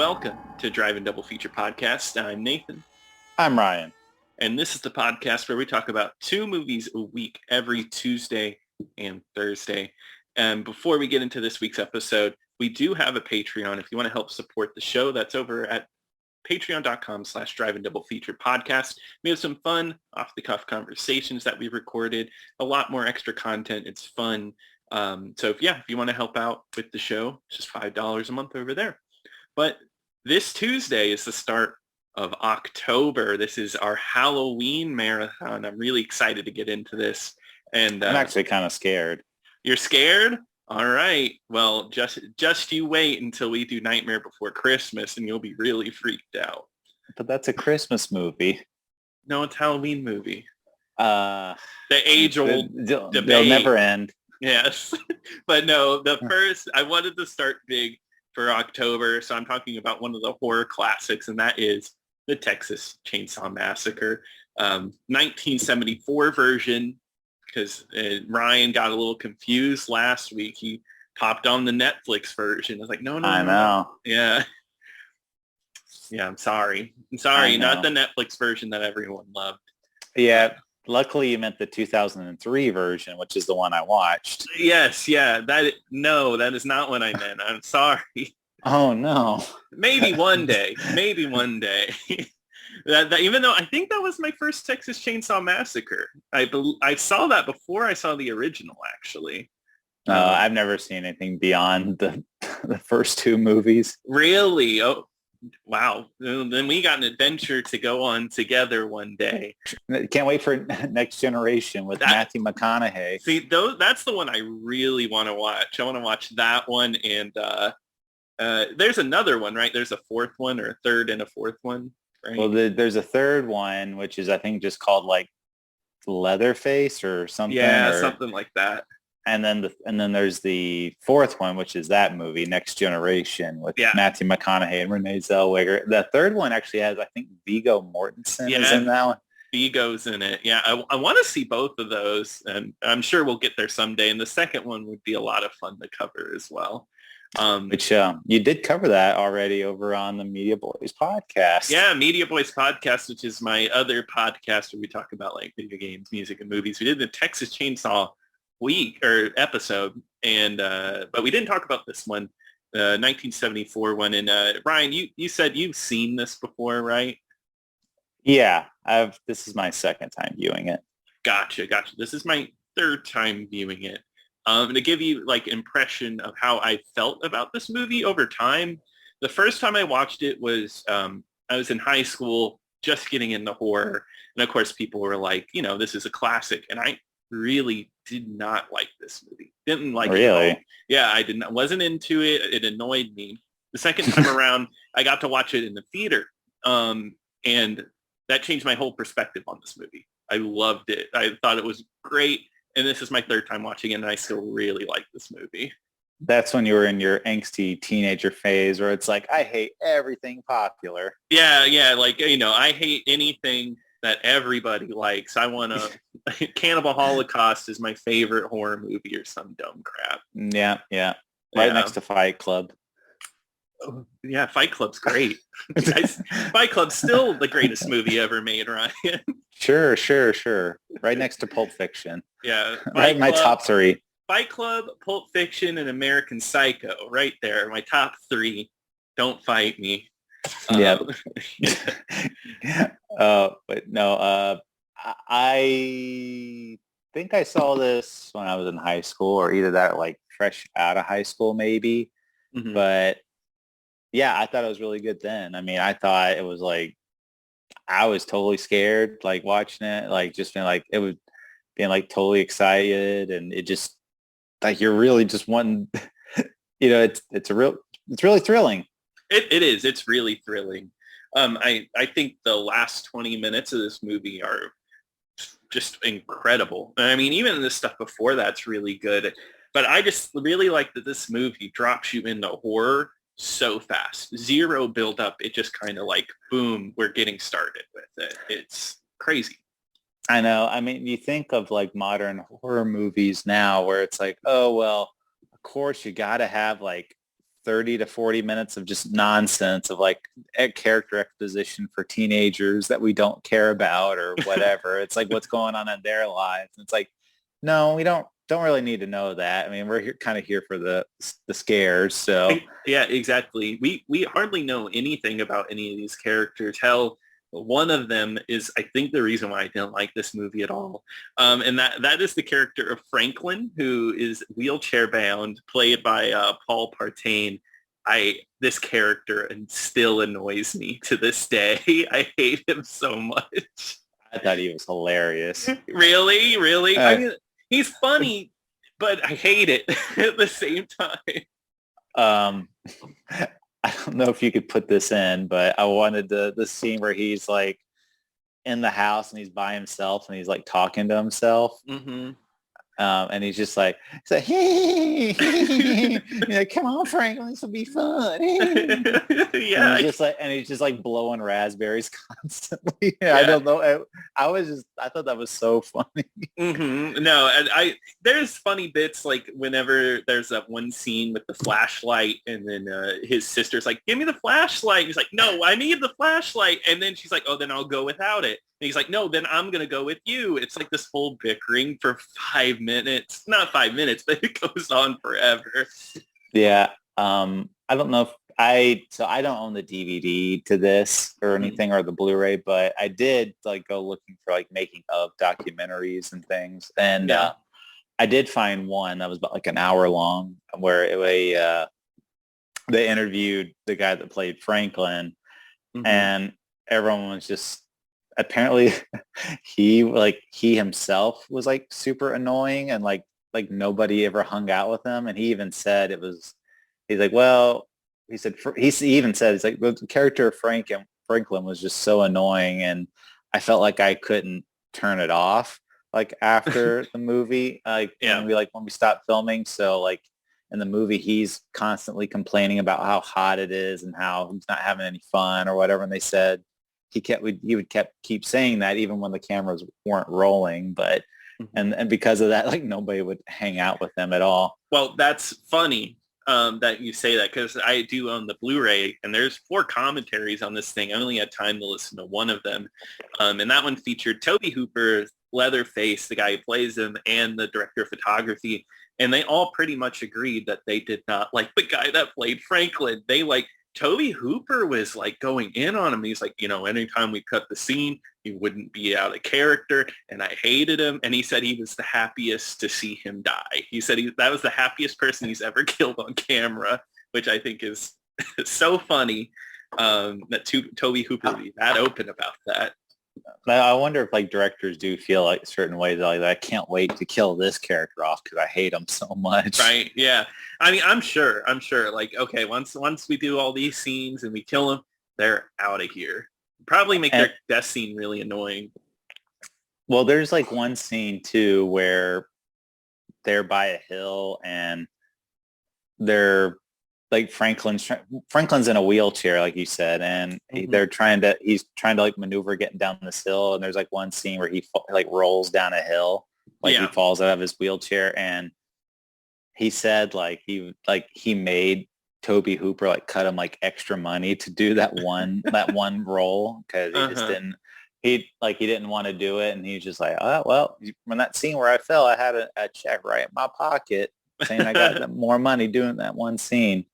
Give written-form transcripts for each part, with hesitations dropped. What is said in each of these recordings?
Welcome to Drive and Double Feature Podcast. I'm Nathan. I'm Ryan. And this is the podcast where we talk about 2 movies a week every Tuesday and Thursday. And before we get into this week's episode, we do have a Patreon. If you want to help support the show, that's over at patreon.com/driveindoublefeaturpodcast. We have some fun off-the-cuff conversations that we recorded, a lot more extra content. It's fun. So if you want to help out with the show, it's just $5 a month over there. But this Tuesday is the start of October. This is our Halloween marathon. I'm really excited to get into this. And I'm actually kind of scared. You're scared? All right. Well, just you wait until we do Nightmare Before Christmas and you'll be really freaked out. But that's a Christmas movie. No, it's a Halloween movie. The age-old debate. They'll never end. Yes. But no, I wanted to start big for October, so I'm talking about one of the horror classics, and that is the Texas Chainsaw Massacre, 1974 version, because Ryan got a little confused last week. He popped on the Netflix version. I was like, no. I know. Yeah. Yeah, I'm sorry. Not the Netflix version that everyone loved. Yeah. Luckily, you meant the 2003 version, which is the one I watched. Yes, yeah. That is not what I meant. I'm sorry. Oh, no. Maybe one day. that even though I think that was my first Texas Chainsaw Massacre. I saw that before I saw the original, actually. I've never seen anything beyond the first 2 movies. Really? Oh, wow. Then we got an adventure to go on together one day. Can't wait for Next Generation with Matthew McConaughey. See, that's the one I really want to watch. I want to watch that one. And there's another one, right? There's a 4th one, or a 3rd and a 4th one, right? Well, there's a 3rd one, which is, I think, just called like Leatherface or something. Yeah, something like that. And then there's the 4th one, which is that movie, Next Generation, with Matthew McConaughey and Renee Zellweger. The 3rd one actually has, I think, Viggo Mortensen is in that one. Viggo's in it. Yeah, I want to see both of those, and I'm sure we'll get there someday. And the 2nd one would be a lot of fun to cover as well. Which you did cover that already over on the Media Boys podcast. Yeah, Media Boys podcast, which is my other podcast where we talk about like video games, music, and movies. We did the Texas Chainsaw week or episode, and but we didn't talk about this one, 1974 one. And Ryan, you said you've seen this before, right? Yeah, this is my 2nd time viewing it. Gotcha. This is my 3rd time viewing it. To give you like impression of how I felt about this movie over time, the first time I watched it was I was in high school, just getting into horror, and of course people were like, this is a classic, and I really did not like this movie. Didn't like it at all. Yeah, I didn't. Wasn't into it. It annoyed me. The second time around, I got to watch it in the theater, and that changed my whole perspective on this movie. I loved it. I thought it was great. And this is my 3rd time watching it, and I still really like this movie. That's when you were in your angsty teenager phase where it's like, I hate everything popular. Yeah. Like, I hate anything that everybody likes. I want to... Cannibal Holocaust is my favorite horror movie or some dumb crap. Yeah. Right next to Fight Club. Oh, yeah, Fight Club's great. Fight Club's still the greatest movie ever made, Ryan. Sure. Right next to Pulp Fiction. Yeah. Right, my top 3. Fight Club, Pulp Fiction, and American Psycho. Right there. My top 3. Don't fight me. Yeah. But no, I think I saw this when I was in high school, or either that, like fresh out of high school, maybe. Mm-hmm. But yeah, I thought it was really good then. I mean, I thought it was like, I was totally scared, like watching it, like just being like, totally excited. And it just like, you're really just wanting, it's really thrilling. It is. It's really thrilling. I think the last 20 minutes of this movie are just incredible. I mean, even the stuff before that's really good. But I just really like that this movie drops you into horror so fast. Zero build up. It just kind of like, boom, we're getting started with it. It's crazy. I know. I mean, you think of like modern horror movies now where it's like, oh, well, of course you got to have like 30 to 40 minutes of just nonsense of like character exposition for teenagers that we don't care about or whatever. It's like what's going on in their lives. And it's like, no, we don't really need to know that. I mean, we're here, kind of here for the scares. So yeah, exactly. We hardly know anything about any of these characters. Hell, one of them is, I think, the reason why I didn't like this movie at all. And that is the character of Franklin, who is wheelchair bound, played by Paul Partain. This character and still annoys me to this day. I hate him so much. I thought he was hilarious. Really? I mean, he's funny, but I hate it at the same time. I don't know if you could put this in, but I wanted the scene where he's like in the house and he's by himself and he's like talking to himself. Mm-hmm. And he's like, hey, come on, Franklin, this will be fun. Yeah. And he's just like blowing raspberries constantly. Yeah. I don't know. I thought that was so funny. Mm-hmm. No, and there's funny bits like whenever there's that one scene with the flashlight and then his sister's like, give me the flashlight. He's like, no, I need the flashlight. And then she's like, oh, then I'll go without it. And he's like, no, then I'm going to go with you. It's like this whole bickering for 5 minutes. Not 5 minutes, but it goes on forever. Yeah. I don't know if I don't own the DVD to this or anything or the Blu-ray, but I did like go looking for like making of documentaries and things. And I did find one that was about like an hour long where they interviewed the guy that played Franklin and everyone was just apparently he himself was like super annoying and like nobody ever hung out with him. And he even said he's like, well, he even said, he's like, the character of Franklin was just so annoying. And I felt like I couldn't turn it off like after the movie, when we stopped filming. So like in the movie, he's constantly complaining about how hot it is and how he's not having any fun or whatever. And they said, he would keep saying that even when the cameras weren't rolling, but and because of that, like nobody would hang out with them at all. Well, that's funny that you say that because I do own the Blu-ray and there's 4 commentaries on this thing. I only had time to listen to one of them. And that one featured Tobe Hooper, Leatherface, the guy who plays him, and the director of photography. And they all pretty much agreed that they did not like the guy that played Franklin. Tobe Hooper was like going in on him. He's like, anytime we cut the scene, he wouldn't be out of character. And I hated him. And he said he was the happiest to see him die. He said that was the happiest person he's ever killed on camera, which I think is so funny that Tobe Hooper would be that open about that. I wonder if like directors do feel like certain ways like I can't wait to kill this character off because I hate him so much. Right. Yeah. I mean, I'm sure like, okay, once we do all these scenes and we kill them, they're out of here. Probably make their death scene really annoying. Well, there's like one scene too where they're by a hill and they're like Franklin's in a wheelchair, like you said, and he's trying to like maneuver getting down this hill. And there's like one scene where he like rolls down a hill, like he falls out of his wheelchair. And he said like he made Tobe Hooper like cut him like extra money to do that one role because he just didn't want to do it. And he was just like, oh, well, when that scene where I fell, I had a check right in my pocket saying I got more money doing that one scene.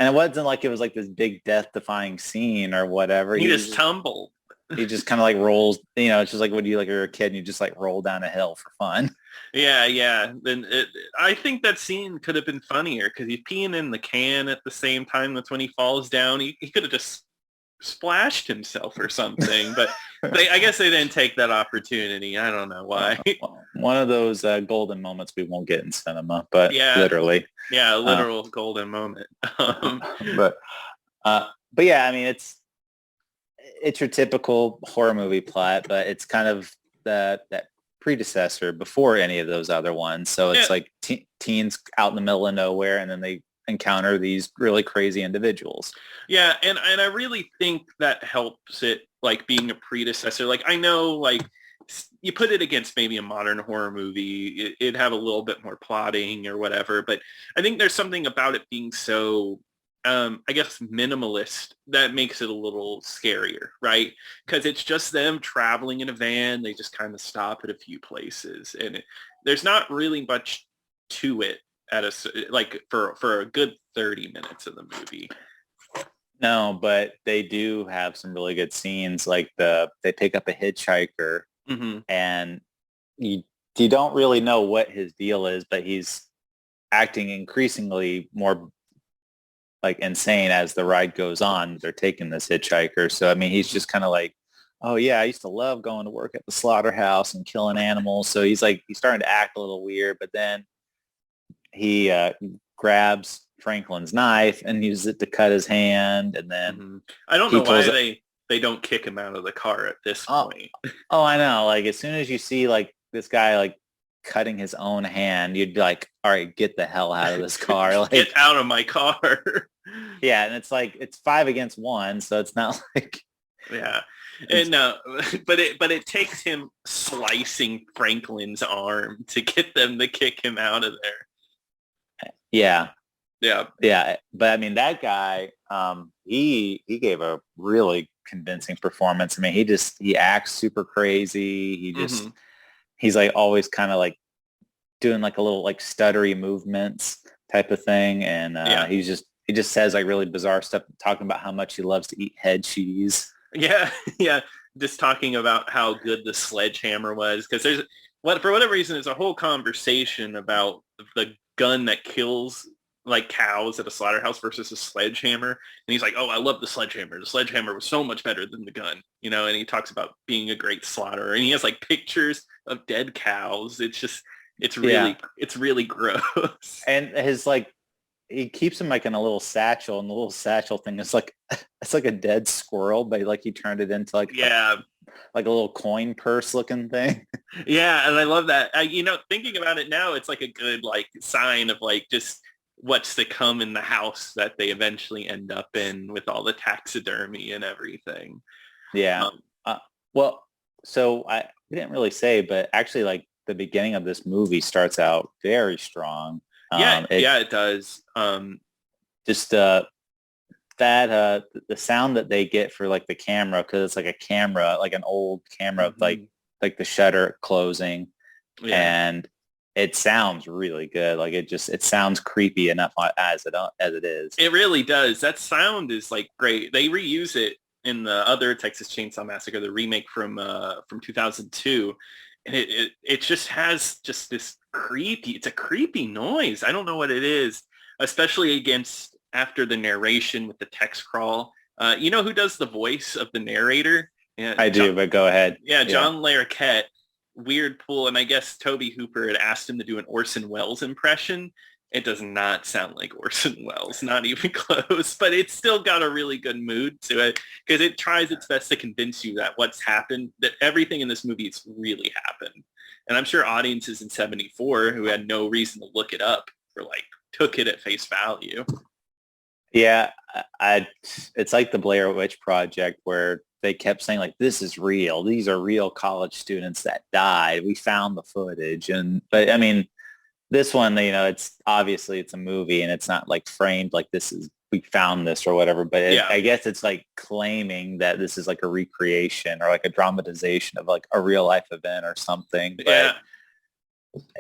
And it wasn't like it was like this big death-defying scene or whatever. He just tumbled. He just kind of like rolls, it's just like when you're a kid and you just like roll down a hill for fun. Yeah. Then I think that scene could have been funnier because he's peeing in the can at the same time. That's when he falls down. He could have just splashed himself or something. But I guess they didn't take that opportunity. I don't know why. One of those golden moments we won't get in cinema, but literally. Yeah, a literal golden moment. But yeah, I mean, it's your typical horror movie plot, but it's kind of that predecessor before any of those other ones. So it's like teens out in the middle of nowhere, and then they encounter these really crazy individuals. Yeah, and I really think that helps it, like, being a predecessor. Like, I know, like, you put it against maybe a modern horror movie, it'd have a little bit more plotting or whatever, but I think there's something about it being so I guess minimalist, that makes it a little scarier, right? Because it's just them traveling in a van. They just kind of stop at a few places, and there's not really much to it like for a good 30 minutes of the movie. No, but they do have some really good scenes. Like they pick up a hitchhiker, and you don't really know what his deal is, but he's acting increasingly more like insane as the ride goes on. They're taking this hitchhiker. So, I mean, he's just kind of like, oh yeah, I used to love going to work at the slaughterhouse and killing animals. So he's starting to act a little weird, but then he grabs Franklin's knife and uses it to cut his hand. And then I don't know why they don't kick him out of the car at this point. Oh, I know. Like as soon as you see like this guy like cutting his own hand, you'd be like, all right, get the hell out of this car. Like, get out of my car. Yeah, and it's like it's 5 against 1, so it's not like yeah. And but it takes him slicing Franklin's arm to get them to kick him out of there. Yeah. Yeah. But I mean that guy, he gave a really convincing performance. I mean he acts super crazy. He's like always kind of like doing like a little like stuttery movements type of thing. And he just says like really bizarre stuff, talking about how much he loves to eat head cheese. Yeah. Yeah. Just talking about how good the sledgehammer was. Because for whatever reason, there's a whole conversation about the gun that kills like cows at a slaughterhouse versus a sledgehammer. And he's like, oh, I love the sledgehammer. The sledgehammer was so much better than the gun, and he talks about being a great slaughterer. And he has like pictures of dead cows. It's really gross. And his like, he keeps him like in a little satchel, and the little satchel thing is like, it's like a dead squirrel, but like he turned it into like, like a little coin purse looking thing. Yeah. And I love that. Thinking about it now, it's like a good like sign of like just what's to come in the house that they eventually end up in with all the taxidermy and everything. Yeah. Well, so we didn't really say, but actually like the beginning of this movie starts out very strong. It does. Just the sound that they get for like the camera, because it's like a camera, like an old camera, like the shutter closing, and it sounds really good. Like it sounds creepy enough as it is. It really does. That sound is like great. They reuse it in the other Texas Chainsaw Massacre, the remake from 2002. And it just has just this it's a creepy noise. I don't know what it is, especially after the narration with the text crawl. You know who does the voice of the narrator? I do, but go ahead. Yeah, John Larroquette. Weird pull, and I guess Toby Hooper had asked him to do an Orson Welles impression. It does not sound like Orson Welles, not even close, but it's still got a really good mood to it because it tries its best to convince you that what's happened, that everything in this movie has really happened. And I'm sure audiences in 74 who had no reason to look it up took it at face value. Yeah, it's like the Blair Witch Project where they kept saying like, this is real. These are real college students that died. We found the footage. But I mean, this one, it's obviously it's a movie and it's not like framed like we found this or whatever. But I guess it's like claiming that this is like a recreation or like a dramatization of like a real life event or something. But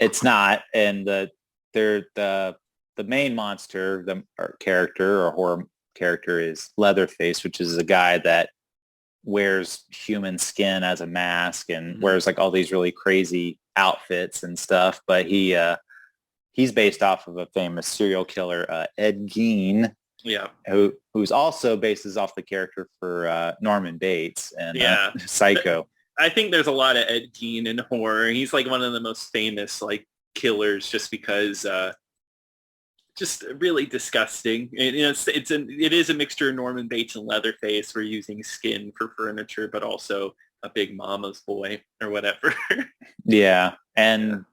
it's not. And the main monster, character or horror character is Leatherface, which is a guy that wears human skin as a mask and wears like all these really crazy outfits and stuff. But he's based off of a famous serial killer, Ed Gein. Yeah. Who's also bases off the character for Norman Bates and Psycho. I think there's a lot of Ed Gein in horror. He's like one of the most famous like killers just because just really disgusting. It is a mixture of Norman Bates and Leatherface. We're using skin for furniture, but also a big mama's boy or whatever. And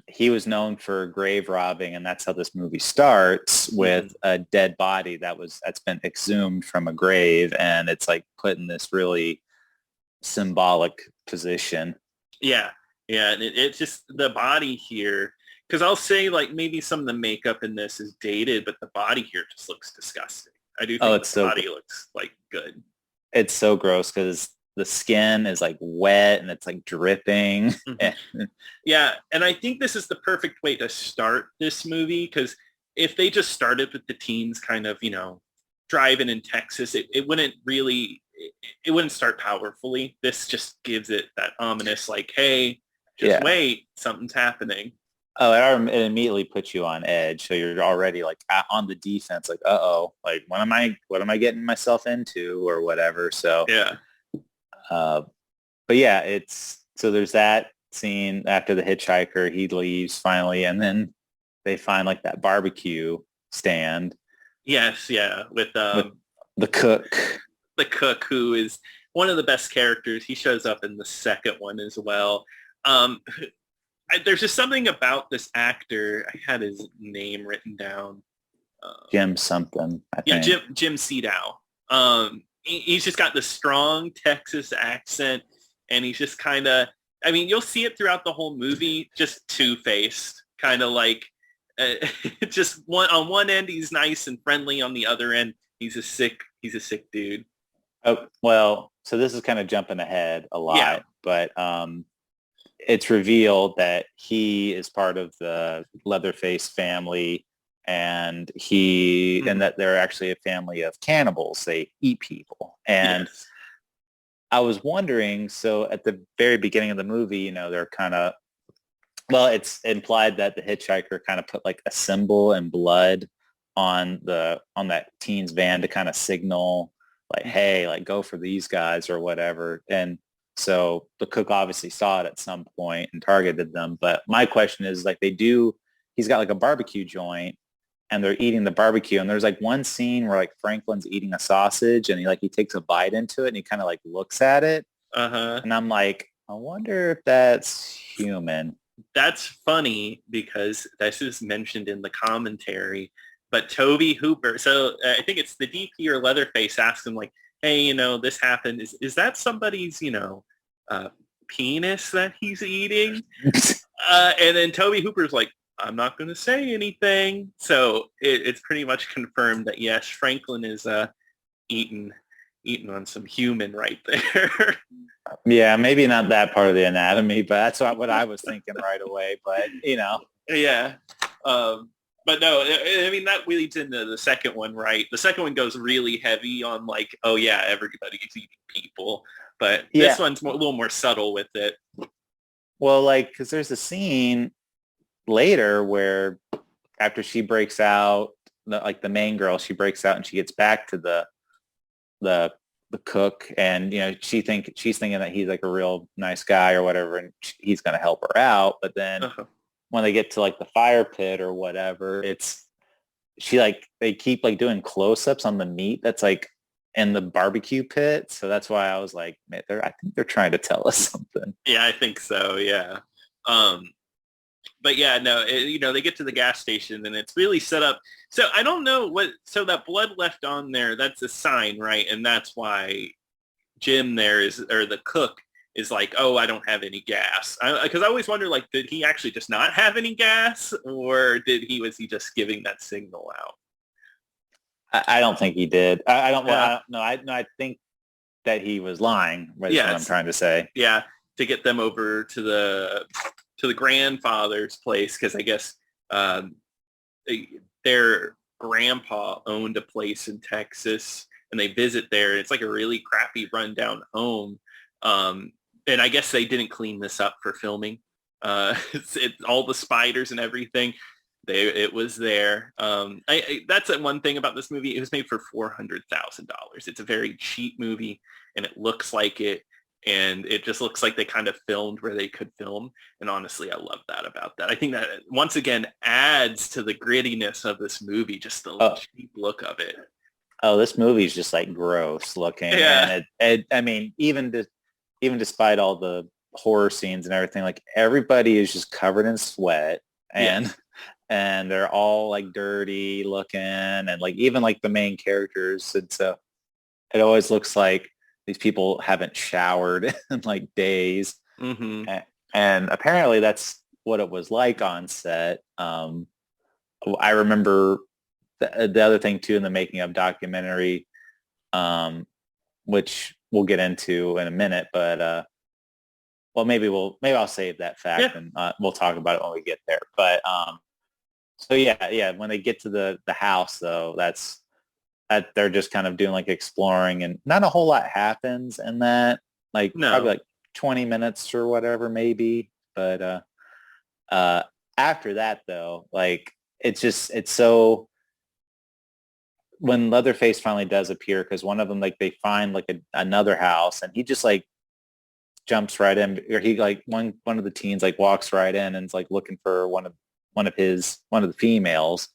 he was known for grave robbing, and that's how this movie starts with a dead body that's been exhumed from a grave, and it's like put in this really symbolic position. And it's just the body here. Because I'll say like maybe some of the makeup in this is dated, but the body here just looks disgusting. I do Oh, think it's the so body looks like good. it's so gross because the skin is like wet and it's like dripping. Hmm. Yeah, and I think this is the perfect way to start this movie because if they just started with the teens kind of, driving in Texas, it wouldn't really, it wouldn't start powerfully. This just gives it that ominous, like, hey, just Yeah. wait, something's happening. Oh, it immediately puts you on edge. So you're already like on the defense, like, uh-oh, like what am I getting myself into or whatever. So, Yeah. uh, but yeah, so there's that scene after the hitchhiker, he leaves finally, and then they find like that barbecue stand Yes, yeah, with with the cook. the cook who is one of the best characters. He shows up in the second one as well. Um, there's just something about this actor. I had his name written down. Jim something, I Yeah, think. Jim Sedow. He's just got this strong Texas accent, and he's just kind of. I mean, you'll see it throughout the whole movie. Just two-faced, kind of like. Uh, just one on one end, he's nice and friendly. On the other end, he's a sick dude. Oh, well, so this is kind of jumping ahead a Yeah. lot, but it's revealed that he is part of the Leatherface family and and that they're actually a family of cannibals. They eat people. And Yes. I was wondering, so at the very beginning of the movie, they're kind of, well, it's implied that the hitchhiker kind of put like a symbol in blood on that teen's van to kind of signal like, hey, like go for these guys or whatever. And so the cook obviously saw it at some point and targeted them. But my question is like he's got like a barbecue joint and they're eating the barbecue. And there's like one scene where like Franklin's eating a sausage and he takes a bite into it and he kind of like looks at it. Uh-huh. And I'm like, I wonder if that's human. That's funny because this is mentioned in the commentary. But Toby Hooper, so I think it's the DP or Leatherface asks him like, hey, this happened. Is that somebody's, uh, penis that he's eating? And then Toby Hooper's like, I'm not going to say anything. So it's pretty much confirmed that yes, Franklin is eating on some human right there. Yeah, maybe not that part of the anatomy, but that's what I was thinking right away. But Yeah. But no, I mean, that leads into the second one, right? The second one goes really heavy on like, oh yeah, everybody's eating people. But this yeah. one's a little more subtle with it. Well, like, because there's a scene later where after she breaks out, the main girl, she breaks out and she gets back to the cook, and she's thinking that he's like a real nice guy or whatever, and he's gonna help her out. But then when they get to like the fire pit or whatever, they keep like doing close-ups on the meat that's like in the barbecue pit. So that's why I was like, man, I think they're trying to tell us something. Yeah, I think so. Yeah. But yeah, no, they get to the gas station and it's really set up. So I don't know so that blood left on there, that's a sign, right? And that's why Jim or the cook is like, oh, I don't have any gas. Because I always wonder, like, did he actually just not have any gas or was he just giving that signal out? I don't think he did. I don't, well, Yeah. I don't know. I think that he was lying, is Yeah, what I'm trying to say. Yeah, to get them over to the grandfather's place because I guess their grandpa owned a place in Texas and they visit there. It's like a really crappy rundown home. And I guess they didn't clean this up for filming. All the spiders and everything, it was there. That's one thing about this movie. It was made for $400,000. It's a very cheap movie and it looks like it. And it just looks like they kind of filmed where they could film. And honestly, I love that about that. I think that once again adds to the grittiness of this movie, just the cheap look of it. Oh, this movie is just like gross looking. Yeah. And I mean, even despite all the horror scenes and everything, like everybody is just covered in sweat and they're all like dirty looking. And like, even like the main characters. And so it always looks like these people haven't showered in like days. Mm-hmm. And apparently that's what it was like on set. I remember the other thing too in the making of documentary, which we'll get into in a minute, but well, maybe I'll save that Yeah. fact and we'll talk about it when we get there. But so yeah, when they get to the house though, that they're just kind of doing like exploring and not a whole lot happens in that, like probably No. like 20 minutes or whatever maybe. But after that though, like it's so when Leatherface finally does appear, because one of them like they find like another house and he just like jumps right in, or he like one of the teens like walks right in and is like looking for one of the females.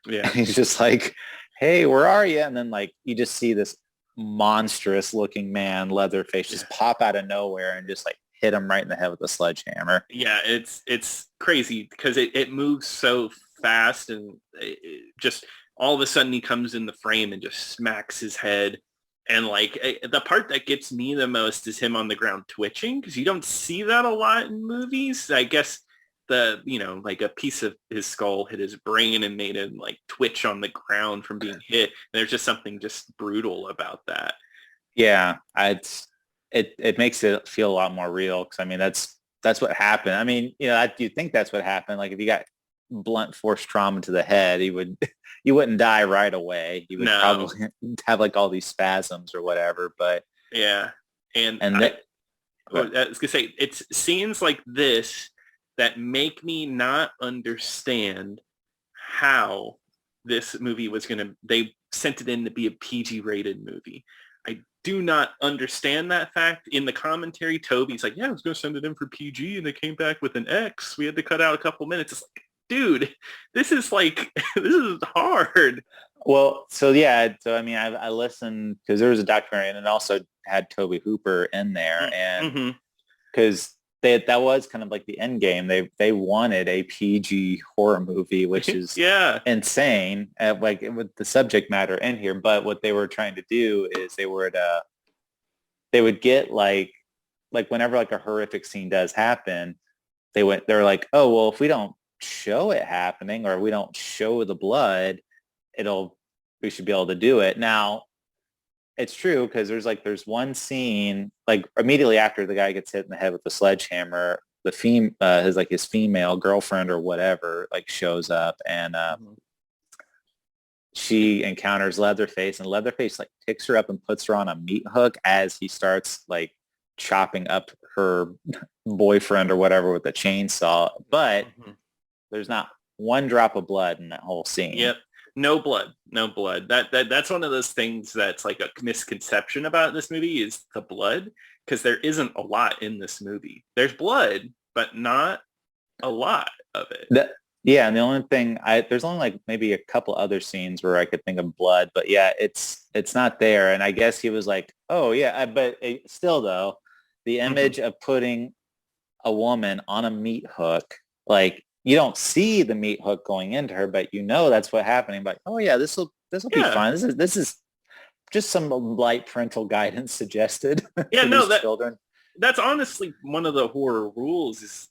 Yeah. And he's just like, hey, where are you? And then like you just see this monstrous looking man, Leatherface, just pop out of nowhere and just like hit him right in the head with a sledgehammer. Yeah, it's crazy because it moves so fast and just all of a sudden he comes in the frame and just smacks his head. And like the part that gets me the most is him on the ground twitching, because you don't see that a lot in movies. I guess like a piece of his skull hit his brain and made him like twitch on the ground from being hit. And there's just something just brutal about that. Yeah, it makes it feel a lot more real, because I mean that's what happened. I mean, you think that's what happened. Like if you got blunt force trauma to the head, he wouldn't die right away. He would probably have like all these spasms or whatever. But yeah, and that, I was gonna say, it's scenes like this that make me not understand how this movie they sent it in to be a PG rated movie. I do not understand that fact. In the commentary, Toby's like, yeah, I was going to send it in for PG and they came back with an X. We had to cut out a couple minutes. It's like, dude, this is hard. Well, so yeah, so I mean, I listened because there was a documentary and it also had Toby Hooper in there, and because that was kind of like the end game. They wanted a PG horror movie, which is yeah, insane, like with the subject matter in here. But what they were trying to do is they would get like whenever like a horrific scene does happen, they're like, oh well, if we don't show it happening or we don't show the blood, we should be able to do it. Now it's true, because there's one scene like immediately after the guy gets hit in the head with the sledgehammer, his female girlfriend or whatever like shows up, and she encounters Leatherface, and Leatherface like picks her up and puts her on a meat hook as he starts like chopping up her boyfriend or whatever with a chainsaw. But there's not one drop of blood in that whole scene. Yep. No blood. That's one of those things that's like a misconception about this movie, is the blood, because there isn't a lot in this movie. There's blood, but not a lot of it. Yeah, and the only thing there's only like maybe a couple other scenes where I could think of blood, but yeah, it's not there. And I guess he was like, oh yeah, but still though, the image of putting a woman on a meat hook, like you don't see the meat hook going into her, but that's what happening. Like, oh yeah, this will be fine. This is just some light parental guidance suggested. Yeah, no, children. That's honestly one of the horror rules is,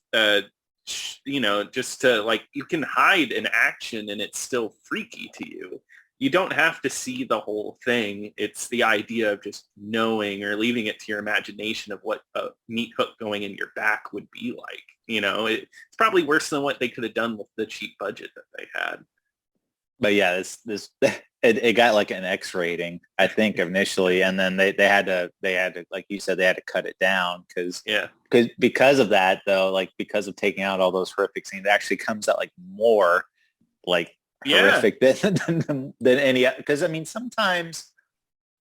just to like, you can hide an action and it's still freaky to you. You don't have to see the whole thing. It's the idea of just knowing or leaving it to your imagination of what a meat hook going in your back would be like. It's probably worse than what they could have done with the cheap budget that they had. But yeah, this it got like an X rating, I think, initially, and then they had to like you said, they had to cut it down because of that though, like because of taking out all those horrific scenes, it actually comes out like more like horrific than any, because I mean sometimes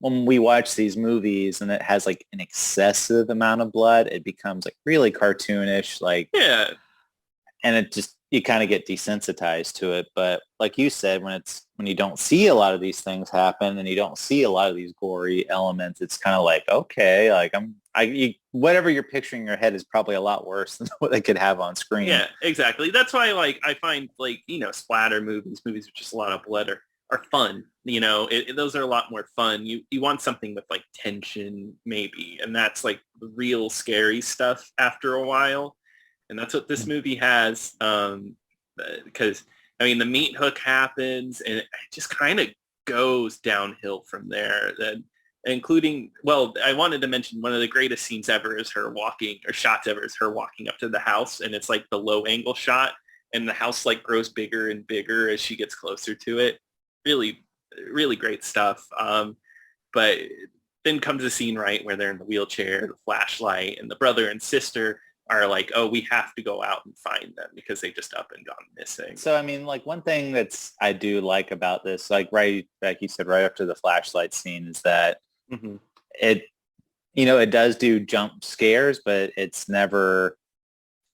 when we watch these movies and it has like an excessive amount of blood, it becomes like really cartoonish, like and it just, you kind of get desensitized to it. But like you said, when you don't see a lot of these things happen and you don't see a lot of these gory elements, it's kind of like, okay, like whatever you're picturing in your head is probably a lot worse than what they could have on screen. Yeah, exactly. That's why like I find like, splatter movies with just a lot of blood are fun. Those are a lot more fun. You want something with like tension maybe, and that's like real scary stuff after a while. And that's what this movie has, because I mean, the meat hook happens, and it just kind of goes downhill from there. Then, including, well, I wanted to mention one of the greatest scenes ever is her walking, or shots ever, is her walking up to the house, and it's like the low angle shot, and the house like grows bigger and bigger as she gets closer to it. Really, really great stuff. But then comes a scene, right, where they're in the wheelchair, the flashlight, and the brother and sister are like, oh, we have to go out and find them because they just up and gone missing. So, I mean, like one thing I do like about this, like right, like you said, right after the flashlight scene is that it, it does do jump scares, but it's never,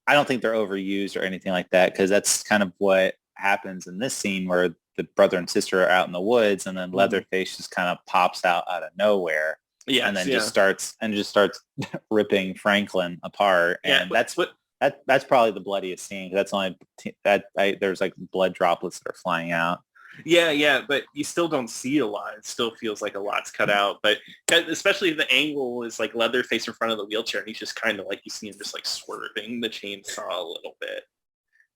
I don't think they're overused or anything like that. Cause that's kind of what happens in this scene where the brother and sister are out in the woods and then Leatherface just kind of pops out of nowhere. Yeah, and then just starts ripping Franklin apart, and that's probably the bloodiest scene. That's only there's like blood droplets that are flying out. Yeah, but you still don't see a lot. It still feels like a lot's cut out. But especially the angle is like Leatherface in front of the wheelchair, and he's just kind of like, you see him just like swerving the chainsaw a little bit.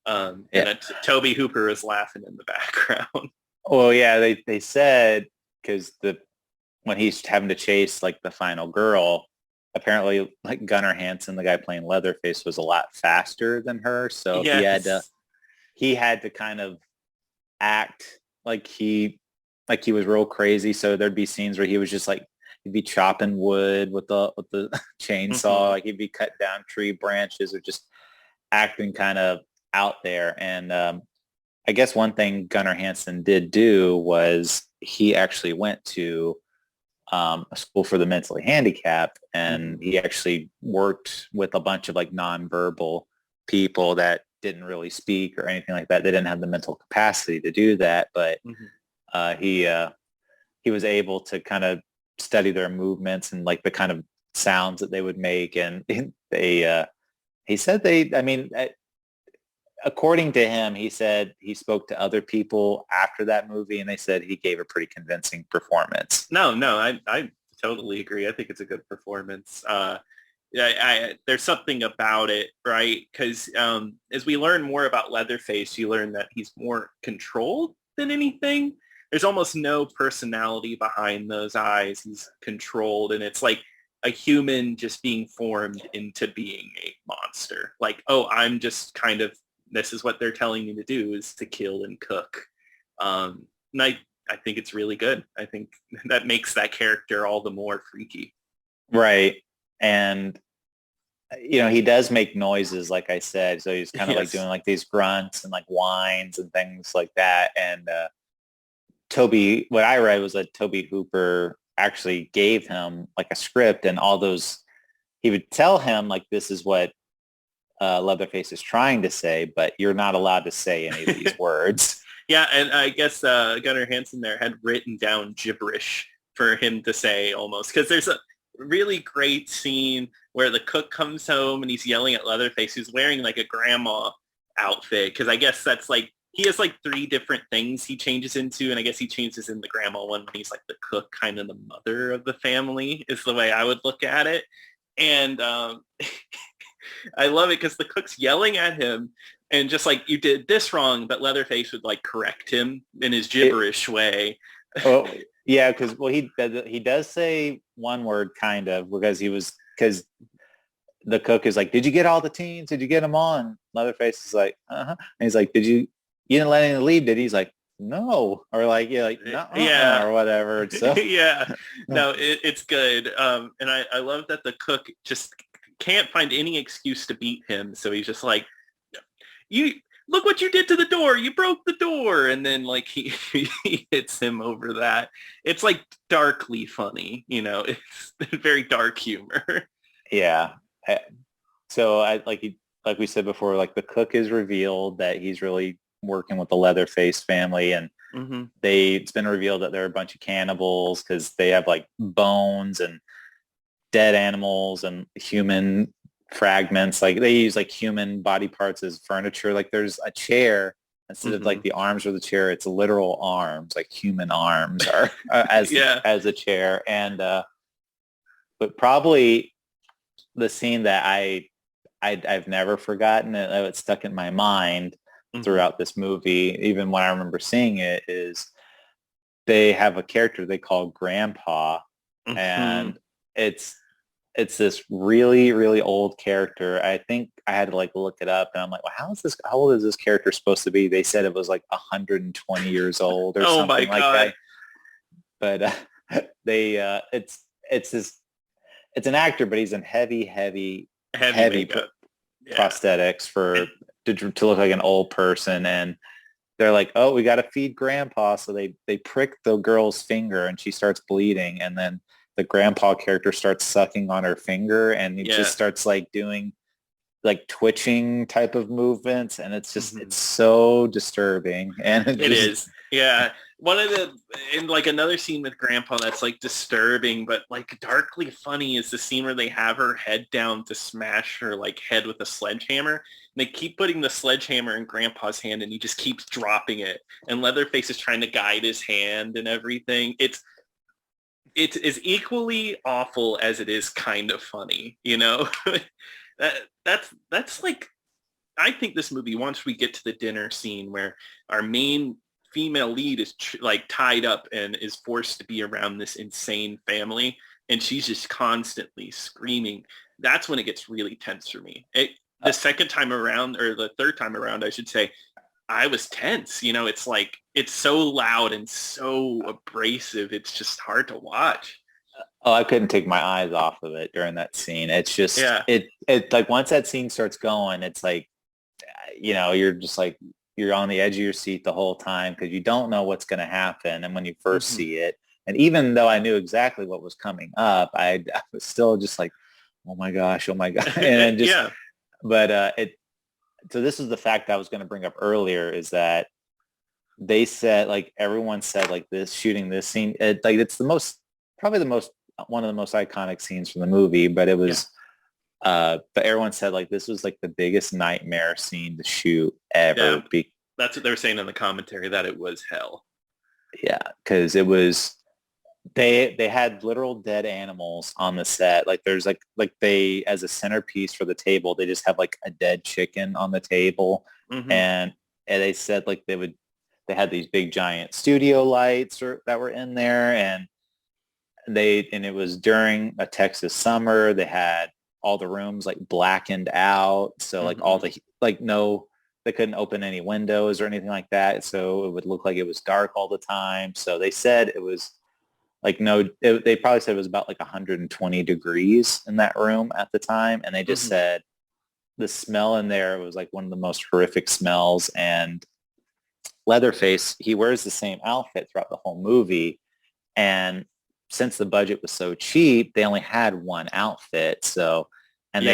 And Toby Hooper is laughing in the background. Well, yeah, they said because when he's having to chase like the final girl, apparently like Gunnar Hansen, the guy playing Leatherface, was a lot faster than her. So he had to kind of act like he was real crazy. So there'd be scenes where he was just like, he'd be chopping wood with the chainsaw, like he'd be cutting down tree branches or just acting kind of out there. And I guess one thing Gunnar Hansen did do was he actually went to a school for the mentally handicapped, and he actually worked with a bunch of like nonverbal people that didn't really speak or anything like that. They didn't have the mental capacity to do that, but he was able to kind of study their movements and like the kind of sounds that they would make, and he said according to him, he said he spoke to other people after that movie, and they said he gave a pretty convincing performance. No, I totally agree. I think it's a good performance. There's something about it, right? Because as we learn more about Leatherface, you learn that he's more controlled than anything. There's almost no personality behind those eyes. He's controlled, and it's like a human just being formed into being a monster. Like, oh, I'm just kind of, this is what they're telling me to do, is to kill and cook. And I think it's really good. I think that makes that character all the more freaky. Right. And, he does make noises, like I said. So he's kind of like doing like these grunts and like whines and things like that. And what I read was that Toby Hooper actually gave him like a script, and all those, he would tell him like, this is what Leatherface is trying to say, but you're not allowed to say any of these words. Yeah, and I guess Gunnar Hansen there had written down gibberish for him to say almost, because there's a really great scene where the cook comes home and he's yelling at Leatherface, who's wearing like a grandma outfit, because I guess that's like, he has like 3 different things he changes into, and I guess he changes in the grandma one when he's like the cook, kind of the mother of the family, is the way I would look at it. And I love it because the cook's yelling at him and just like, you did this wrong, but Leatherface would like correct him in his gibberish way. Oh, yeah, because he does say one word kind of, because the cook is like, did you get all the teens? Did you get them all? And Leatherface is like, and he's like, you didn't let anyone leave, did he? He's like, no, or like, yeah, like, or whatever. So yeah, no, it's good. And I love that the cook just can't find any excuse to beat him, so he's just like, you look what you did to the door, you broke the door, and then like he hits him over that. It's like darkly funny, it's very dark humor. Yeah. So like we said before, like the cook is revealed that he's really working with the Leatherface family, and it's been revealed that they're a bunch of cannibals because they have like bones and dead animals and human fragments. Like they use like human body parts as furniture. Like there's a chair, instead of like the arms of the chair, it's literal arms, like human arms are as a chair. And but probably the scene that I've never forgotten, it stuck in my mind, throughout this movie, even when I remember seeing it, is they have a character they call Grandpa, and it's this really, really old character. I think I had to like look it up, and I'm like, well, how old is this character supposed to be? They said it was like 120 years old or Oh my something like God. that. But it's an actor, but he's in heavy Makeup. prosthetics to look like an old person. And they're like, oh, we got to feed Grandpa. So they prick the girl's finger and she starts bleeding. And then the Grandpa character starts sucking on her finger, and he just starts like doing like twitching type of movements. And it's just, it's so disturbing. And it is. Yeah. In like another scene with Grandpa that's like disturbing, but like darkly funny, is the scene where they have her head down to smash her like head with a sledgehammer. And they keep putting the sledgehammer in Grandpa's hand, and he just keeps dropping it. And Leatherface is trying to guide his hand and everything. It's as equally awful as it is kind of funny, you know? That's like, I think this movie, once we get to the dinner scene where our main female lead is like tied up and is forced to be around this insane family, and she's just constantly screaming, that's when it gets really tense for me. The second time around, or the third time around, I should say, I was tense. You know, it's like, it's so loud and so abrasive. It's just hard to watch. Oh, I couldn't take my eyes off of it during that scene. It's just, it like once that scene starts going, it's like, you know, you're just like, you're on the edge of your seat the whole time because you don't know what's going to happen. And when you first see it, and even though I knew exactly what was coming up, I was still just like, oh my gosh. And just, but so this is the fact I was going to bring up earlier, is that they said, like, everyone said like shooting this scene, it's probably one of the most iconic scenes from the movie, but it was, but everyone said like this was like the biggest nightmare scene to shoot ever. Yeah, that's what they were saying in the commentary, that it was hell. Yeah, because it was, they had literal dead animals on the set. Like there's like they, as a centerpiece for the table, they just have like a dead chicken on the table, and they said like they had these big giant studio lights that were in there, and it was during a Texas summer. They had all the rooms like blackened out. So like all the, like they couldn't open any windows or anything like that. So it would look like it was dark all the time. So they said it was like, they probably said it was about like 120 degrees in that room at the time. And they just said the smell in there was like one of the most horrific smells. And Leatherface, he wears the same outfit throughout the whole movie. And since the budget was so cheap, they only had one outfit. So, and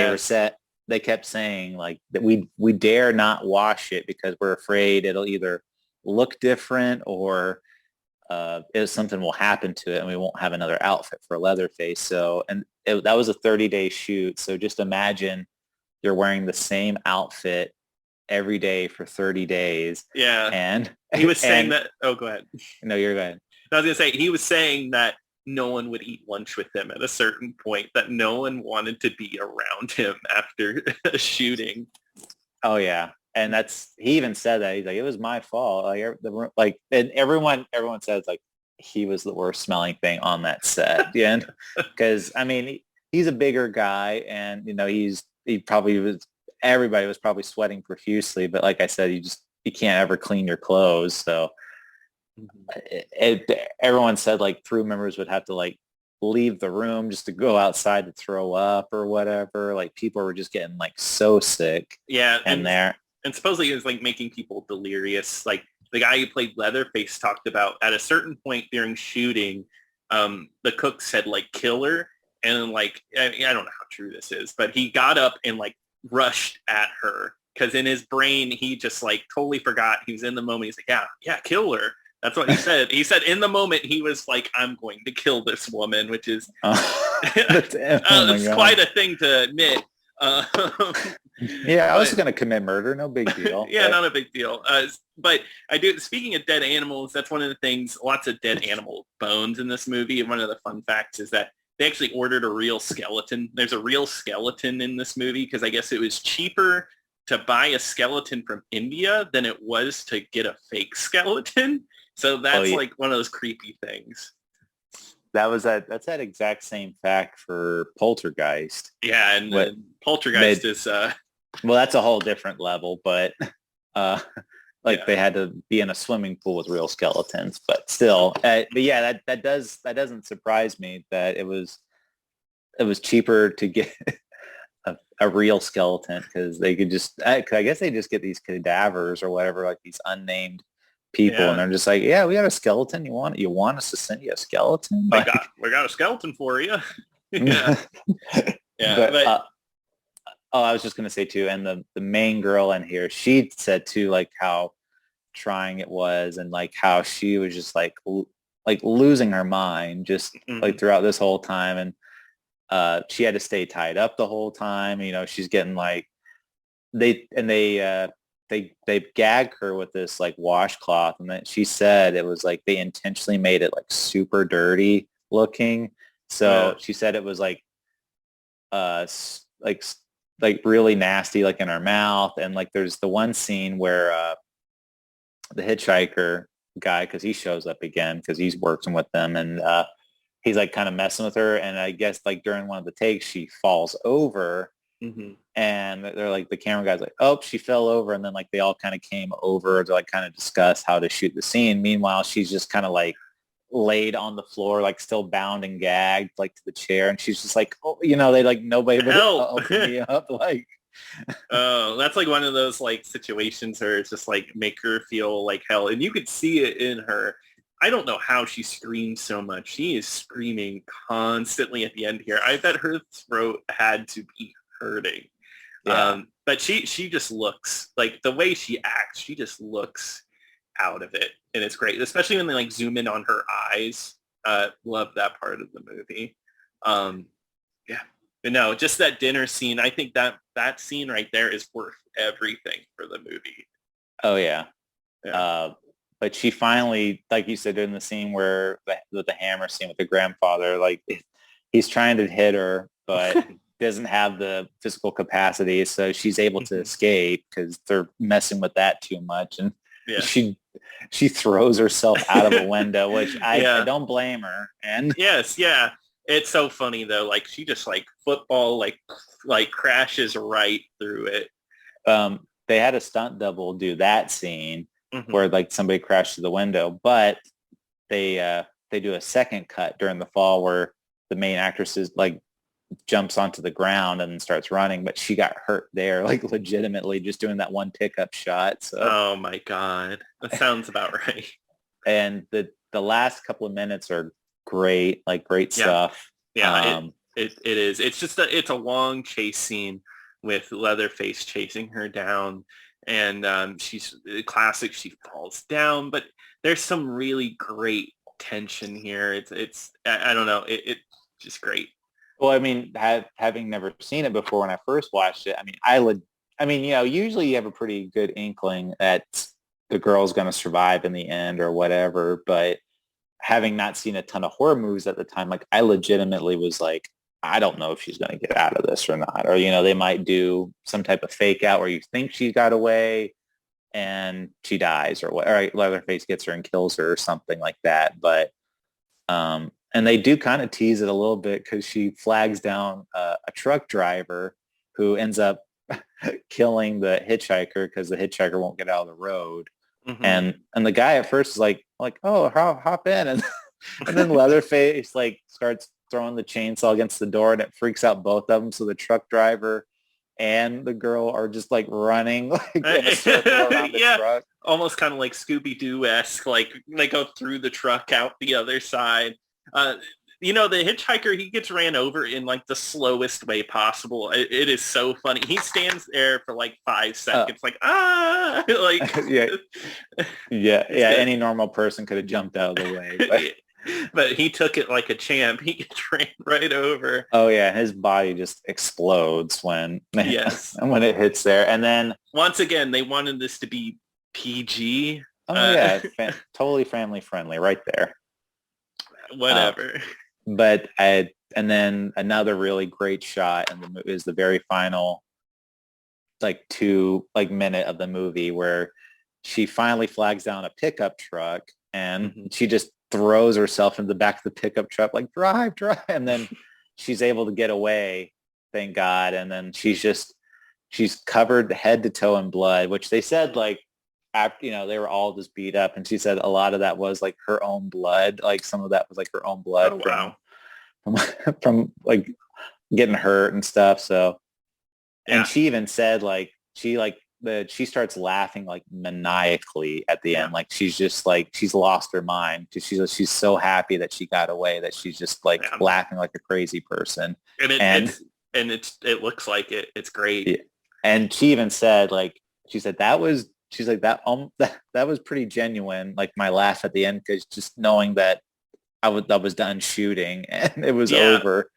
they kept saying like that we dare not wash it because we're afraid it'll either look different or if something will happen to it and we won't have another outfit for Leatherface. So, and that was a 30-day shoot. So just imagine you're wearing the same outfit every day for 30 days. Yeah. And he was saying that, oh, go ahead. No, you're good. I was going to say, he was saying that no one would eat lunch with him at a certain point, that no one wanted to be around him after a shooting. Oh yeah. And he even said that. He's like, it was my fault. And everyone says like he was the worst smelling thing on that set. Yeah. Because I mean, he's a bigger guy, and you know, everybody was probably sweating profusely, but like I said, you can't ever clean your clothes. So everyone said like crew members would have to like leave the room just to go outside to throw up or whatever. Like people were just getting like so sick. Yeah. And supposedly it was like making people delirious. Like the guy who played Leatherface talked about at a certain point during shooting, the cook said like killer. And like, I don't know how true this is, but he got up and like rushed at her because in his brain, he just like totally forgot. He was in the moment. He's like, yeah, kill her. That's what he said. He said in the moment, he was like, I'm going to kill this woman, which is it's quite a thing to admit. I was going to commit murder. No big deal. Yeah, not a big deal. But I do, speaking of dead animals, that's one of the things, lots of dead animal bones in this movie. And one of the fun facts is that they actually ordered a real skeleton. There's a real skeleton in this movie because I guess it was cheaper to buy a skeleton from India than it was to get a fake skeleton. So that's like one of those creepy things. That's that exact same fact for Poltergeist. Yeah, and Poltergeist is well, that's a whole different level, but they had to be in a swimming pool with real skeletons, but still, but yeah, that doesn't surprise me that it was cheaper to get a real skeleton, because they could just, I guess they just get these cadavers or whatever, like these unnamed people, and they're just like, yeah, we got a skeleton. You want us to send you a skeleton? We got a skeleton for you. Yeah. But I was just gonna say too, and the main girl in here, she said too, like how trying it was, and like how she was just like losing her mind just like throughout this whole time, and she had to stay tied up the whole time. You know, she's getting like they gag her with this like washcloth, and then she said it was like they intentionally made it like super dirty looking. So she said it was like really nasty, like in her mouth. And like there's the one scene where the hitchhiker guy, because he shows up again because he's working with them, and he's like kind of messing with her, and I guess like during one of the takes she falls over. And they're like, the camera guy's like, oh, she fell over, and then like they all kind of came over to like kind of discuss how to shoot the scene. Meanwhile, she's just kind of like laid on the floor, like still bound and gagged like to the chair, and she's just like, oh, you know, they like, nobody would help me up, like. Oh, that's like one of those like situations where it's just like make her feel like hell, and you could see it in her. I don't know how she screams so much. She is screaming constantly at the end here. I bet her throat had to be hurting. But she just looks like, the way she acts, she just looks out of it, and it's great, especially when they like zoom in on her eyes. Love that part of the movie. But no, just that dinner scene, I think that scene right there is worth everything for the movie. Oh yeah. But she finally, like you said, in the scene where the hammer scene with the grandfather, like he's trying to hit her, but doesn't have the physical capacity, so she's able to escape because they're messing with that too much, and she throws herself out of a window, which I don't blame her. And it's so funny though, like she just like football like crashes right through it. They had a stunt double do that scene where like somebody crashed through the window, but they do a second cut during the fall where the main actress is like jumps onto the ground and starts running, but she got hurt there, like legitimately just doing that one pickup shot. So. Oh my God, that sounds about right. And the last couple of minutes are great, like great stuff. Yeah, it is. It's just it's a long chase scene with Leatherface chasing her down, and she's classic. She falls down, but there's some really great tension here. It's I don't know. It's just great. Well, I mean, having never seen it before, when I first watched it, I mean, you know, usually you have a pretty good inkling that the girl's going to survive in the end or whatever. But having not seen a ton of horror movies at the time, like I legitimately was like, I don't know if she's going to get out of this or not. Or, you know, they might do some type of fake out where you think she got away and she dies, or Leatherface gets her and kills her or something like that. But, and they do kind of tease it a little bit because she flags down a truck driver who ends up killing the hitchhiker because the hitchhiker won't get out of the road. And the guy at first is like, oh, hop in. And then Leatherface like starts throwing the chainsaw against the door, and it freaks out both of them. So the truck driver and the girl are just like running like in a circle around the truck. Almost kind of like Scooby-Doo-esque, like they go through the truck out the other side. You know, the hitchhiker, he gets ran over in like the slowest way possible. It is so funny. He stands there for like 5 seconds, like, like. Any normal person could have jumped out of the way. But he took it like a champ. He gets ran right over. Oh yeah, his body just explodes when when it hits there. And then once again, they wanted this to be PG. Totally family friendly, right there. Whatever. And then another really great shot is the very final like two like minute of the movie where she finally flags down a pickup truck and she just throws herself in the back of the pickup truck, like drive, and then she's able to get away, thank God. And then she's covered head to toe in blood, which they said like after, they were all just beat up, and she said a lot of that was like her own blood, like some of that was like her own blood from like getting hurt and stuff. So and she even said like she starts laughing like maniacally at the end, like she's just like she's lost her mind because she's so happy that she got away that she's just like laughing like a crazy person. And it looks like it's great. Yeah. And she even said like she's like that was pretty genuine, like my laugh at the end, because just knowing that I was done shooting and it was over.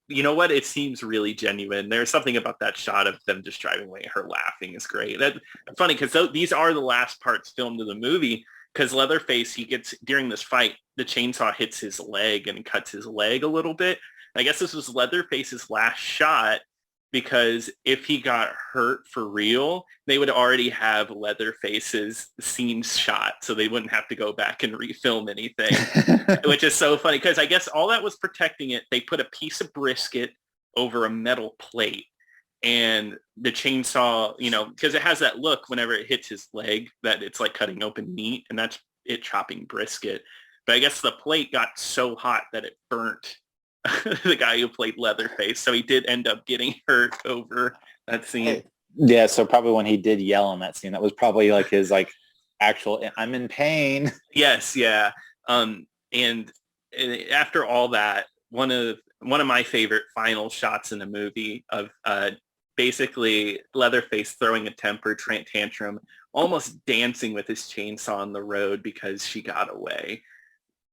You know what? It seems really genuine. There's something about that shot of them just driving away. Her laughing is great. That's funny because these are the last parts filmed of the movie, because Leatherface, during this fight, the chainsaw hits his leg and cuts his leg a little bit. I guess this was Leatherface's last shot, because if he got hurt for real, they would already have Leatherface's scene shot, so they wouldn't have to go back and refilm anything, which is so funny because I guess all that was protecting it. They put a piece of brisket over a metal plate, and the chainsaw, because it has that look whenever it hits his leg that it's like cutting open meat, and that's it chopping brisket. But I guess the plate got so hot that it burnt the guy who played Leatherface, so he did end up getting hurt over that scene. Yeah, so probably when he did yell in that scene, that was probably like his like actual "I'm in pain." Yes, yeah. And after all that, one of my favorite final shots in the movie of basically Leatherface throwing a temper tantrum, almost dancing with his chainsaw on the road because she got away.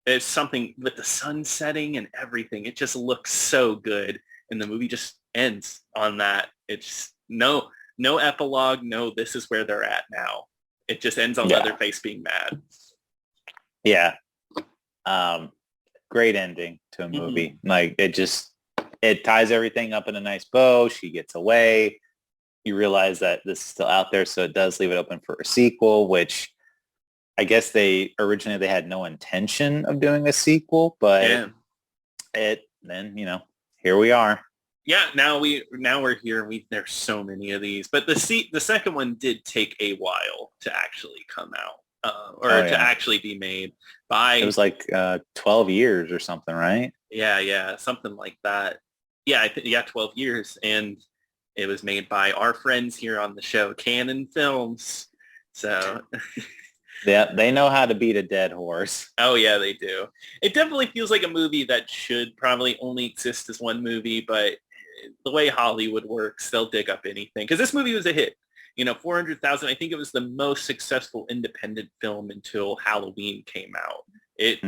It's something with the sun setting and everything. It just looks so good. And the movie just ends on that. It's no epilogue. No, this is where they're at now. It just ends on Leatherface being mad. Yeah. Great ending to a movie. Like it ties everything up in a nice bow. She gets away. You realize that this is still out there. So it does leave it open for a sequel, which I guess they originally had no intention of doing a sequel, but here we are. Yeah, now we're here. There's so many of these, but the second one did take a while to actually come out, to actually be made. It was like 12 years or something, right? Yeah, something like that. Yeah, 12 years, and it was made by our friends here on the show, Canon Films. So. Yeah, they know how to beat a dead horse. Oh, yeah, they do. It definitely feels like a movie that should probably only exist as one movie, but the way Hollywood works, they'll dig up anything. Because this movie was a hit. 400,000, I think it was the most successful independent film until Halloween came out. It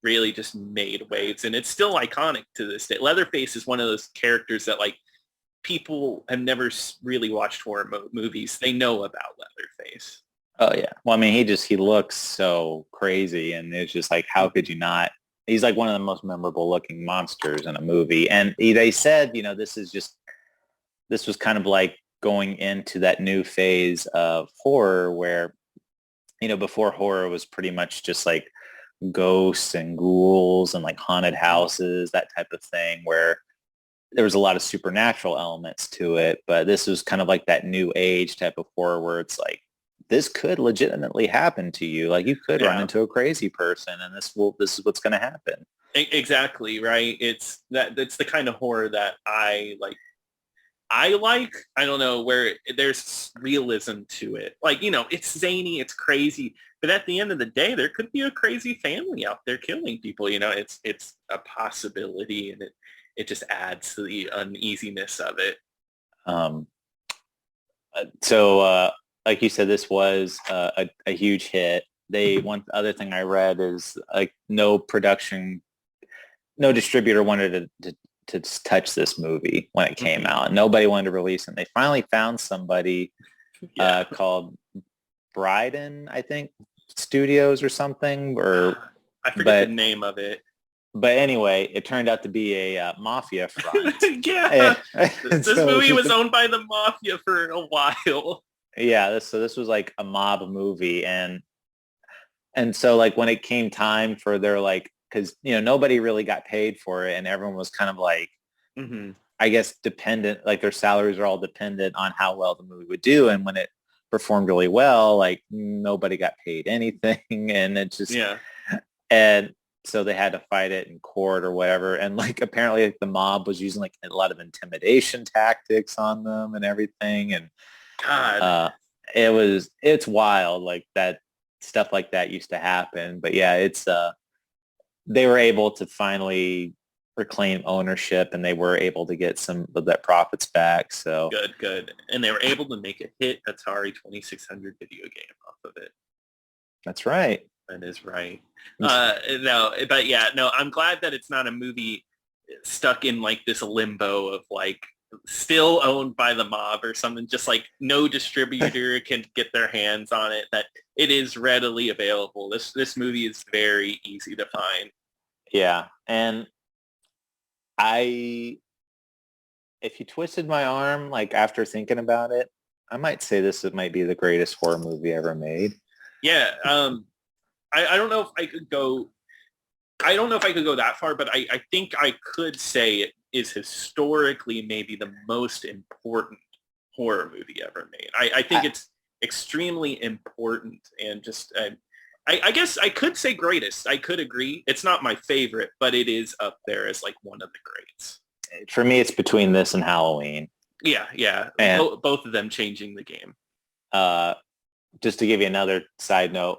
really just made waves, and it's still iconic to this day. Leatherface is one of those characters that, like, people have never really watched horror movies. They know about Leatherface. Oh yeah. Well, I mean, he looks so crazy, and it's just like, how could you not? He's like one of the most memorable looking monsters in a movie. And they said, this was kind of like going into that new phase of horror where, before horror was pretty much just like ghosts and ghouls and like haunted houses, that type of thing, where there was a lot of supernatural elements to it. But this was kind of like that new age type of horror where it's like, this could legitimately happen to you. Like you could run into a crazy person, and this is what's going to happen. Exactly. Right. That's the kind of horror that I like. I don't know, where there's realism to it. Like, it's zany, it's crazy, but at the end of the day, there could be a crazy family out there killing people. It's a possibility, and it just adds to the uneasiness of it. So like you said, this was a huge hit. One other thing I read is like no distributor wanted to touch this movie when it came out. Nobody wanted to release it. And they finally found somebody called Bryden, I think, Studios or something. I forget the name of it. but anyway, it turned out to be a mafia front. Yeah, And this so movie was owned by the mafia for a while. yeah, this was like a mob movie, and so like when it came time for their like, because nobody really got paid for it, and everyone was kind of like, Mm-hmm. I guess dependent, like their salaries are all dependent on how well the movie would do, and when it performed really well, like nobody got paid anything, and it just Yeah. and so they had to fight it in court or whatever, and like apparently like, the mob was using like a lot of intimidation tactics on them and everything, and God. uh, it's wild like that stuff like that used to happen. But yeah, it's they were able to finally reclaim ownership, and they were able to get some of that profits back. So Good. And they were able to make a hit Atari 2600 video game off of it. that's right. That is right. No, but yeah, no, I'm glad that it's not a movie stuck in like this limbo of like still owned by the mob or something, just like no distributor can get their hands on it, that it is readily available. This movie is very easy to find. Yeah. And I if you twisted my arm like after thinking about it, I might say might be the greatest horror movie ever made. Yeah. I don't know if I could go that far, but I think I could say it is historically maybe the most important horror movie ever made. I think it's extremely important, and just I guess I could say greatest. I could agree. It's not my favorite, but it is up there as like one of the greats. For me, it's between this and Halloween. Yeah. And both of them changing the game. just to give you another side note,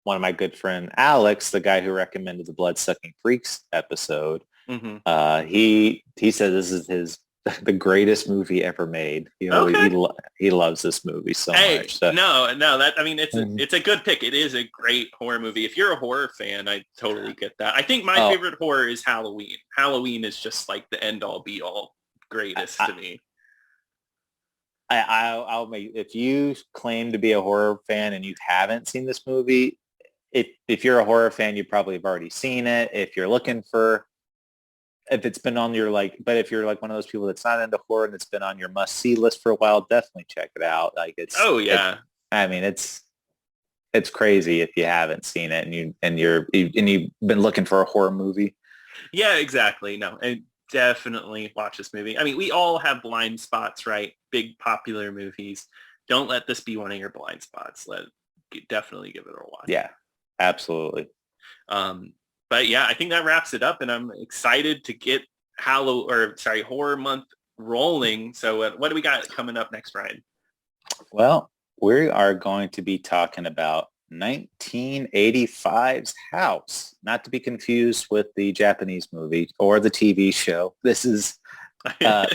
one of my good friend Alex, the guy who recommended the Blood-Sucking Freaks episode, he said this is the greatest movie ever made. He loves this movie so much. So. No, it's a good pick. It is a great horror movie. If you're a horror fan, I totally get that. I think my favorite horror is Halloween. Halloween is just like the end all be all greatest to me. I'll make, if you claim to be a horror fan and you haven't seen this movie, if you're a horror fan, you probably have already seen it. If you're looking for, if it's been on your but if you're like one of those people that's not into horror and it's been on your must-see list for a while, definitely check it out. Like it's, it's crazy if you haven't seen it and you've been looking for a horror movie. Yeah, exactly. No, and definitely watch this movie. I mean, we all have blind spots, right? Big popular movies. Don't let this be one of your blind spots. Definitely give it a watch. Yeah, absolutely. But yeah, I think that wraps it up, and I'm excited to get Horror Month rolling. So what do we got coming up next, Ryan? Well, we are going to be talking about 1985's House, not to be confused with the Japanese movie or the TV show. This is That's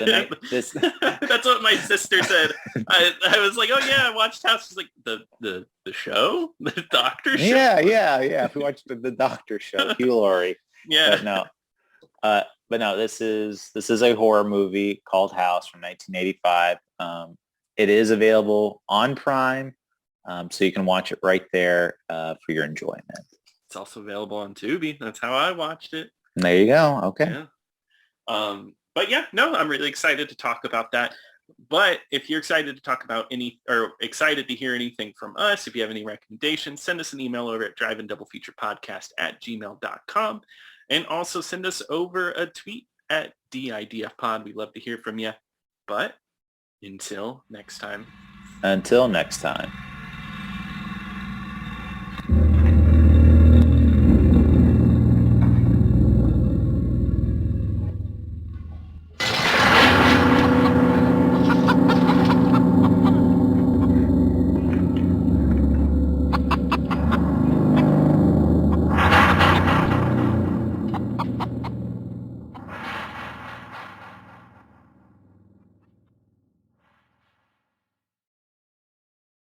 what my sister said. I was like, oh yeah, I watched House. She's like, the show, the Doctor show. Yeah. We watched the Doctor show, Hugh Laurie. Yeah. But no, this is a horror movie called House from 1985. It is available on Prime, so you can watch it right there for your enjoyment. It's also available on Tubi. That's how I watched it. There you go. Okay. Yeah. But yeah, no, I'm really excited to talk about that. But if you're excited to talk about excited to hear anything from us, if you have any recommendations, send us an email over at driveindoublefeaturpodcast@gmail.com. And also send us over a tweet at DIDFpod. We'd love to hear from you. But until next time.